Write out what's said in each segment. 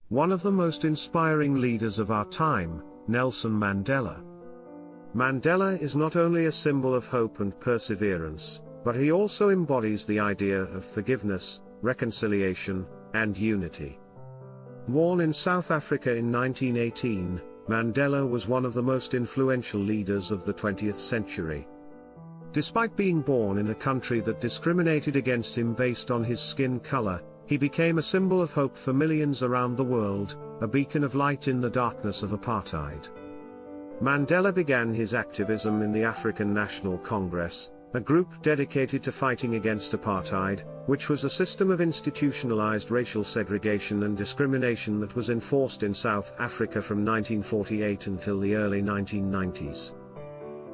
One of the most inspiring leaders of our time, Nelson Mandela. Mandela is not only a symbol of hope and perseverance, but he also embodies the idea of forgiveness, reconciliation, and unity. Born in South Africa in 1918, Mandela was one of the most influential leaders of the 20th century. Despite being born in a country that discriminated against him based on his skin color, he became a symbol of hope for millions around the world, a beacon of light in the darkness of apartheid. Mandela began his activism in the African National Congress, a group dedicated to fighting against apartheid, which was a system of institutionalized racial segregation and discrimination that was enforced in South Africa from 1948 until the early 1990s.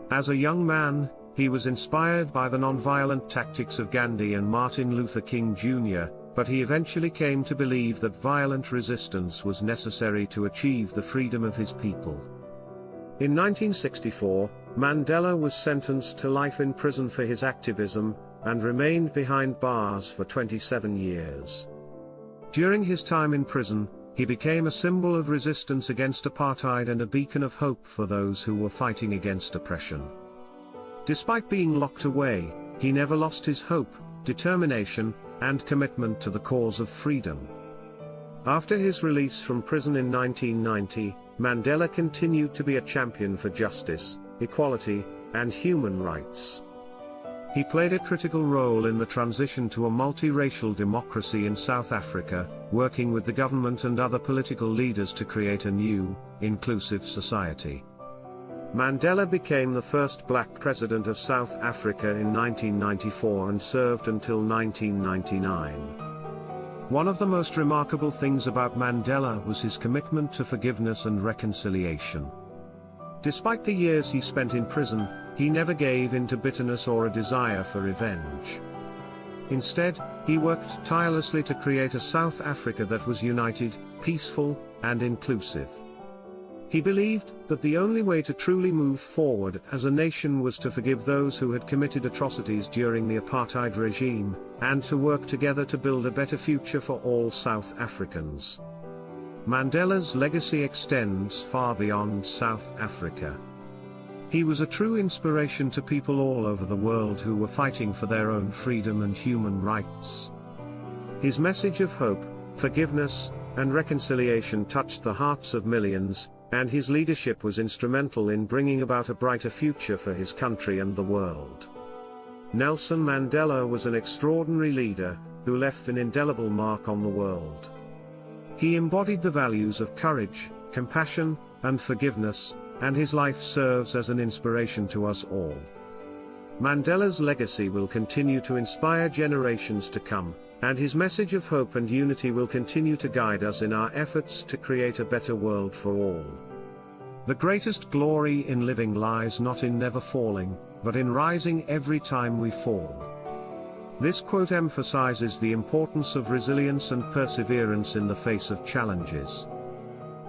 As a young man, he was inspired by the nonviolent tactics of Gandhi and Martin Luther King Jr., but he eventually came to believe that violent resistance was necessary to achieve the freedom of his people. In 1964, Mandela was sentenced to life in prison for his activism, and remained behind bars for 27 years. During his time in prison, he became a symbol of resistance against apartheid and a beacon of hope for those who were fighting against oppression. Despite being locked away, he never lost his hope, determination, and commitment to the cause of freedom. After his release from prison in 1990, Mandela continued to be a champion for justice, equality, and human rights. He played a critical role in the transition to a multiracial democracy in South Africa, working with the government and other political leaders to create a new, inclusive society. Mandela became the first black president of South Africa in 1994 and served until 1999. One of the most remarkable things about Mandela was his commitment to forgiveness and reconciliation. Despite the years he spent in prison, he never gave in to bitterness or a desire for revenge. Instead, he worked tirelessly to create a South Africa that was united, peaceful, and inclusive. He believed that the only way to truly move forward as a nation was to forgive those who had committed atrocities during the apartheid regime, and to work together to build a better future for all South Africans. Mandela's legacy extends far beyond South Africa. He was a true inspiration to people all over the world who were fighting for their own freedom and human rights. His message of hope, forgiveness, and reconciliation touched the hearts of millions, and his leadership was instrumental in bringing about a brighter future for his country and the world. Nelson Mandela was an extraordinary leader, who left an indelible mark on the world. He embodied the values of courage, compassion, and forgiveness, and his life serves as an inspiration to us all. Mandela's legacy will continue to inspire generations to come, and his message of hope and unity will continue to guide us in our efforts to create a better world for all. The greatest glory in living lies not in never falling, but in rising every time we fall. This quote emphasizes the importance of resilience and perseverance in the face of challenges.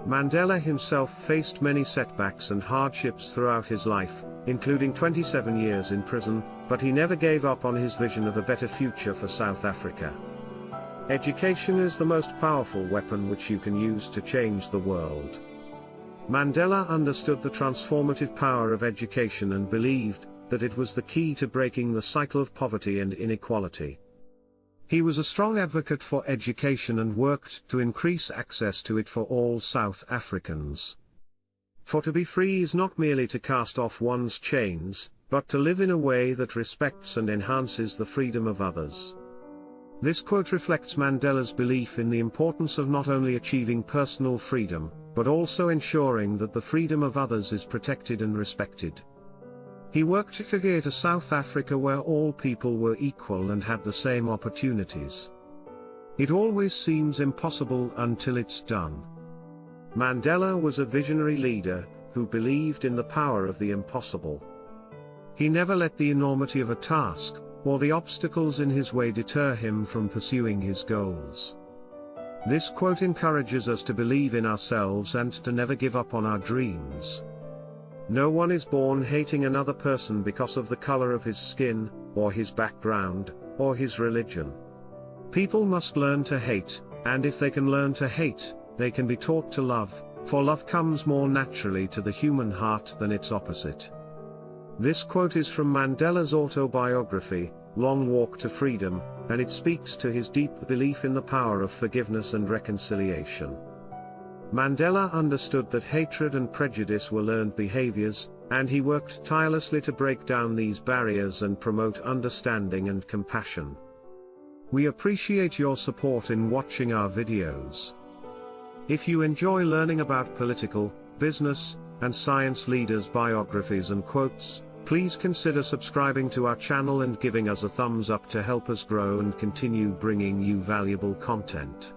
Mandela himself faced many setbacks and hardships throughout his life, including 27 years in prison, but he never gave up on his vision of a better future for South Africa. Education is the most powerful weapon which you can use to change the world. Mandela understood the transformative power of education and believed that it was the key to breaking the cycle of poverty and inequality. He was a strong advocate for education and worked to increase access to it for all South Africans. For to be free is not merely to cast off one's chains, but to live in a way that respects and enhances the freedom of others. This quote reflects Mandela's belief in the importance of not only achieving personal freedom, but also ensuring that the freedom of others is protected and respected. He worked to create a South Africa where all people were equal and had the same opportunities. It always seems impossible until it's done. Mandela was a visionary leader, who believed in the power of the impossible. He never let the enormity of a task, or the obstacles in his way deter him from pursuing his goals. This quote encourages us to believe in ourselves and to never give up on our dreams. No one is born hating another person because of the color of his skin, or his background, or his religion. People must learn to hate, and if they can learn to hate, They can be taught to love, for love comes more naturally to the human heart than its opposite. This quote is from Mandela's autobiography, Long Walk to Freedom, and it speaks to his deep belief in the power of forgiveness and reconciliation. Mandela understood that hatred and prejudice were learned behaviors, and he worked tirelessly to break down these barriers and promote understanding and compassion. We appreciate your support in watching our videos. If you enjoy learning about political, business, and science leaders' biographies and quotes, please consider subscribing to our channel and giving us a thumbs up to help us grow and continue bringing you valuable content.